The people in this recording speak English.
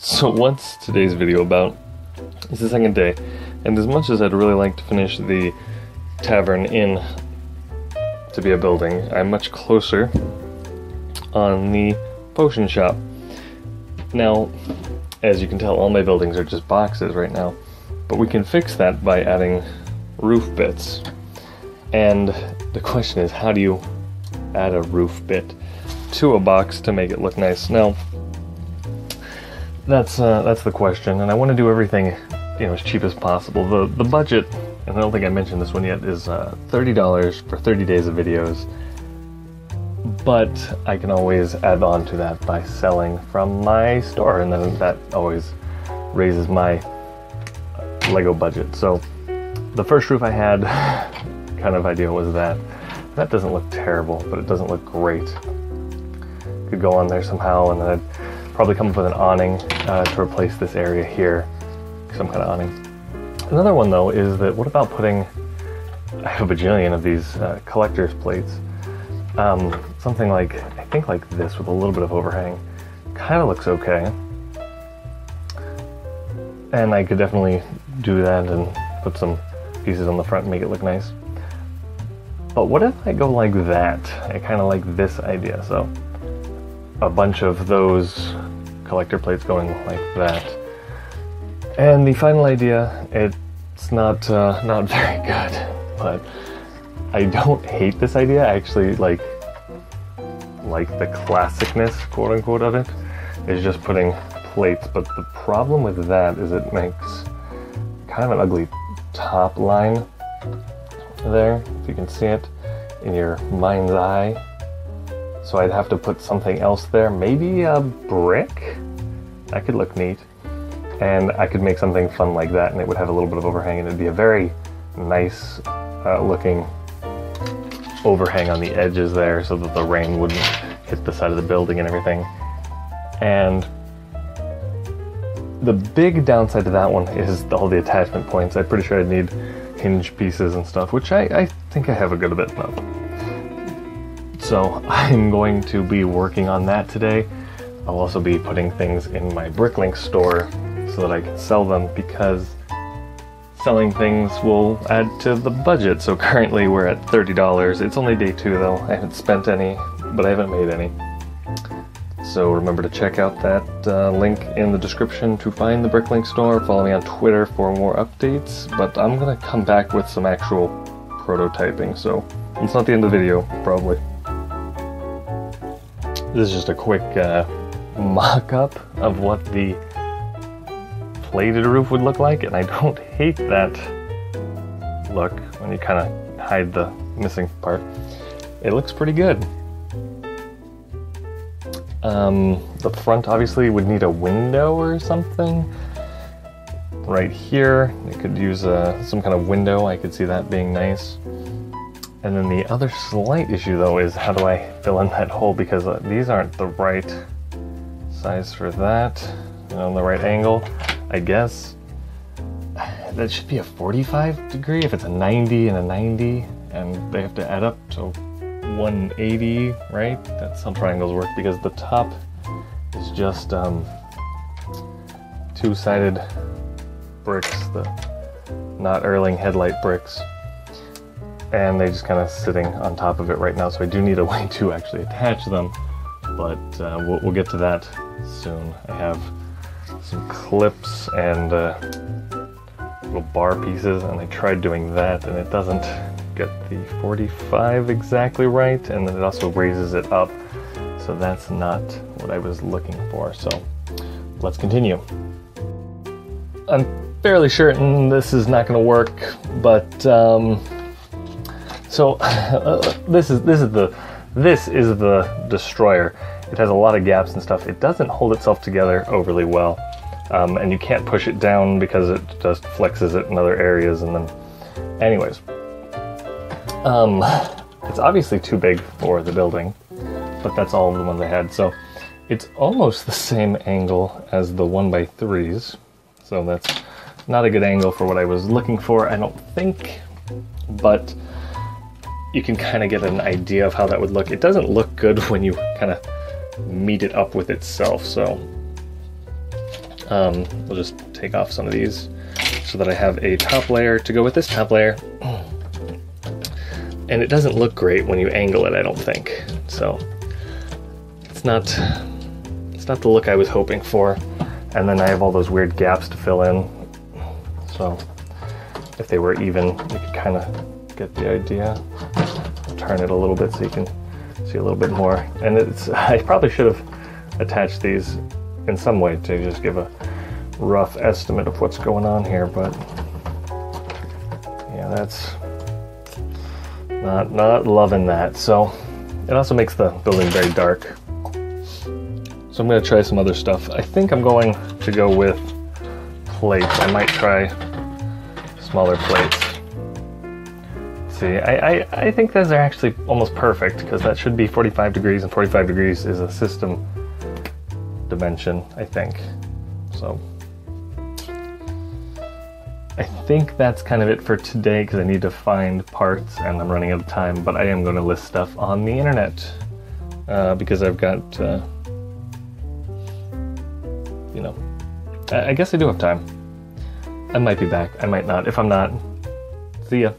So what's today's video about? It's the second day, and as much as I'd really like to finish the tavern inn to be a building, I'm much closer on the potion shop. Now, as you can tell, all my buildings are just boxes right now, but we can fix that by adding roof bits. And the question is, how do you add a roof bit to a box to make it look nice? Now, that's the question, and I want to do everything, as cheap as possible. The budget, and I don't think I mentioned this one yet, is $30 for 30 days of videos. But I can always add on to that by selling from my store, and then that always raises my Lego budget. So the first roof I had, kind of idea was that. That doesn't look terrible, but it doesn't look great. Could go on there somehow, and then I'd probably come up with an awning to replace this area here. Some kind of awning. Another one though is that what about putting, I have a bajillion of these collector's plates. Something like, I think like this with a little bit of overhang. Kind of looks okay. And I could definitely do that and put some pieces on the front and make it look nice. But what if I go like that? I kind of like this idea. So a bunch of those collector plates going like that. And the final idea, it's not very good, but I don't hate this idea. I actually like the classicness, quote unquote, of it, is just putting plates. But the problem with that is it makes kind of an ugly top line there, if you can see it in your mind's eye. So I'd have to put something else there, maybe a brick? That could look neat. And I could make something fun like that, and it would have a little bit of overhang, and it'd be a very nice looking overhang on the edges there so that the rain wouldn't hit the side of the building and everything. And the big downside to that one is all the attachment points. I'm pretty sure I'd need hinge pieces and stuff, which I think I have a good bit of. So I'm going to be working on that today. I'll also be putting things in my Bricklink store so that I can sell them, because selling things will add to the budget. So currently we're at $30. It's only day 2 though. I haven't spent any, but I haven't made any. So remember to check out that link in the description to find the Bricklink store. Follow me on Twitter for more updates, but I'm gonna come back with some actual prototyping, so it's not the end of the video, probably. This is just a quick mock-up of what the plated roof would look like, and I don't hate that look when you kind of hide the missing part. It looks pretty good. The front obviously would need a window or something. Right here, you could use some kind of window. I could see that being nice. And then the other slight issue though is, how do I fill in that hole, because these aren't the right size for that, the right angle. I guess that should be a 45 degree if it's a 90 and a 90, and they have to add up to 180, right? That's how triangles work, because the top is just two-sided bricks, the not Erling headlight bricks, and they just kind of sitting on top of it right now. So I do need a way to actually attach them, but we'll get to that soon. I have some clips and little bar pieces, and I tried doing that, and it doesn't get the 45 exactly right, and then it also raises it up, so that's not what I was looking for. So let's continue. I'm fairly certain this is not going to work, but so this is the destroyer. It has a lot of gaps and stuff. It doesn't hold itself together overly well, and you can't push it down because it just flexes it in other areas. And then, anyways, it's obviously too big for the building, but that's all of the ones I had. So it's almost the same angle as the 1x3s. So that's not a good angle for what I was looking for, I don't think, but you can kind of get an idea of how that would look. It doesn't look good when you kind of meet it up with itself, so We'll just take off some of these so that I have a top layer to go with this top layer. And it doesn't look great when you angle it, I don't think. So it's not the look I was hoping for. And then I have all those weird gaps to fill in. So if they were even, you could kind of get the idea. Turn it a little bit so you can see a little bit more. And I probably should have attached these in some way to just give a rough estimate of what's going on here, but yeah, that's not loving that. So it also makes the building very dark. So I'm going to try some other stuff. I think I'm going to go with plates. I might try smaller plates. See, I think those are actually almost perfect, because that should be 45 degrees, and 45 degrees is a system dimension, I think. So I think that's kind of it for today, because I need to find parts and I'm running out of time, but I am going to list stuff on the internet because I've got, you know, I guess I do have time. I might be back. I might not. If I'm not, see ya.